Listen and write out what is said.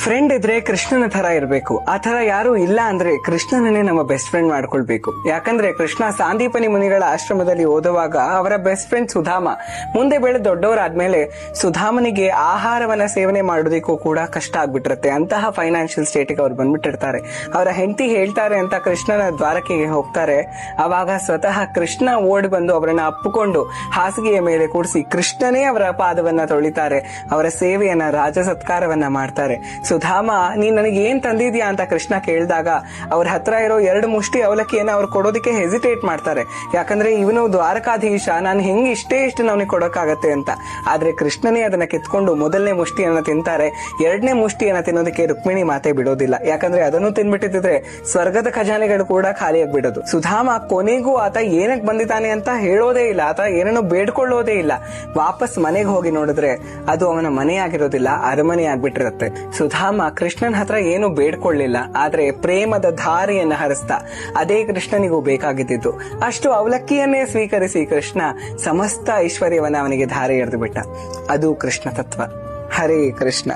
Friend ಇದ್ರೆ ಕೃಷ್ಣನ ತರ ಇರಬೇಕು. ಆ ತರ ಯಾರು ಇಲ್ಲ ಅಂದ್ರೆ ಕೃಷ್ಣನನ್ನೇ ನಮ್ಮ ಬೆಸ್ಟ್ ಫ್ರೆಂಡ್ ಮಾಡ್ಕೊಳ್ಬೇಕು. ಯಾಕಂದ್ರೆ ಕೃಷ್ಣ ಸಾಂದೀಪನಿ ಮುನಿಗಳ ಆಶ್ರಮದಲ್ಲಿ ಓದುವಾಗ ಅವರ ಬೆಸ್ಟ್ ಫ್ರೆಂಡ್ ಸುಧಾಮ ಮುಂದೆ ಬೆಳೆದು ದೊಡ್ಡವರಾದ್ಮೇಲೆ ಸುಧಾಮನಿಗೆ ಆಹಾರವನ್ನ ಸೇವನೆ ಮಾಡೋದಕ್ಕೂ ಕೂಡ ಕಷ್ಟ ಆಗ್ಬಿಟ್ಟಿರುತ್ತೆ. ಅಂತಹ ಫೈನಾನ್ಷಿಯಲ್ ಸ್ಟೇಟಿಗೆ ಅವ್ರು ಬಂದ್ಬಿಟ್ಟಿರ್ತಾರೆ. ಅವರ ಹೆಂಡತಿ ಹೇಳ್ತಾರೆ ಅಂತ ಕೃಷ್ಣನ ದ್ವಾರಕೆಗೆ ಹೋಗ್ತಾರೆ. ಅವಾಗ ಸ್ವತಃ ಕೃಷ್ಣ ಓಡಿ ಬಂದು ಅವರನ್ನ ಅಪ್ಪಿಕೊಂಡು ಹಾಸಿಗೆಯ ಮೇಲೆ ಕೂಡಿಸಿ ಕೃಷ್ಣನೇ ಅವರ ಪಾದವನ್ನ ತೊಳಿತಾರೆ. ಅವರ ಸೇವೆಯನ್ನ ರಾಜ ಸತ್ಕಾರವನ್ನ ಮಾಡ್ತಾರೆ. ಸುಧಾಮ, ನೀನ್ ನನಗೆ ಏನ್ ತಂದಿದ್ಯಾ ಅಂತ ಕೃಷ್ಣ ಕೇಳಿದಾಗ ಅವ್ರ ಹತ್ರ ಇರೋ 2 ಮುಷ್ಟಿ ಅವಲಕ್ಕಿಯನ್ನ ಅವ್ರು ಕೊಡೋದಕ್ಕೆ ಹೆಸಿಟೇಟ್ ಮಾಡ್ತಾರೆ. ಯಾಕಂದ್ರೆ ಇವನು ದ್ವಾರಕಾಧೀಶ, ನಾನು ಹೆಂಗ್ ಇಷ್ಟೇ ಅವನಿಗೆ ಕೊಡೋಕ್ಕಾಗತ್ತೆ ಅಂತ. ಆದ್ರೆ ಕೃಷ್ಣನೇ ಅದನ್ನ ಕಿತ್ಕೊಂಡು ಮೊದಲನೇ ಮುಷ್ಟಿಯನ್ನ ತಿಂತಾರೆ. 2ನೇ ಮುಷ್ಟಿಯನ್ನ ತಿನ್ನೋದಕ್ಕೆ ರುಕ್ಮಿಣಿ ಮಾತೆ ಬಿಡೋದಿಲ್ಲ. ಯಾಕಂದ್ರೆ ಅದನ್ನು ತಿನ್ಬಿಟ್ಟಿದ್ರೆ ಸ್ವರ್ಗದ ಖಜಾನೆಗಳು ಕೂಡ ಖಾಲಿಯಾಗ್ಬಿಡೋದು. ಸುಧಾಮ ಕೊನೆಗೂ ಆತ ಏನಕ್ ಬಂದಿದ್ದಾನೆ ಅಂತ ಹೇಳೋದೇ ಇಲ್ಲ. ಆತ ಏನನ್ನು ಬೇಡ್ಕೊಳ್ಳೋದೇ ಇಲ್ಲ. ವಾಪಸ್ ಮನೆಗೆ ಹೋಗಿ ನೋಡಿದ್ರೆ ಅದು ಅವನ ಮನೆಯಾಗಿರೋದಿಲ್ಲ, ಅರಮನೆ ಆಗ್ಬಿಟ್ಟಿರುತ್ತೆ. ಸುಧಾಮ ಕೃಷ್ಣನ್ ಹತ್ರ ಏನು ಬೇಡ್ಕೊಳ್ಳಿಲ್ಲ, ಆದ್ರೆ ಪ್ರೇಮದ ಧಾರೆಯನ್ನ ಹರಿಸ್ತಾ. ಅದೇ ಕೃಷ್ಣನಿಗೂ ಬೇಕಾಗಿದ್ದು. ಅಷ್ಟು ಅವಲಕ್ಕಿಯನ್ನೇ ಸ್ವೀಕರಿಸಿ ಕೃಷ್ಣ ಸಮಸ್ತ ಐಶ್ವರ್ಯವನ್ನ ಅವನಿಗೆ ಧಾರೆ ಎರೆದು ಬಿಟ್ಟ. ಅದು ಕೃಷ್ಣ ತತ್ವ. ಹರೇ ಕೃಷ್ಣ.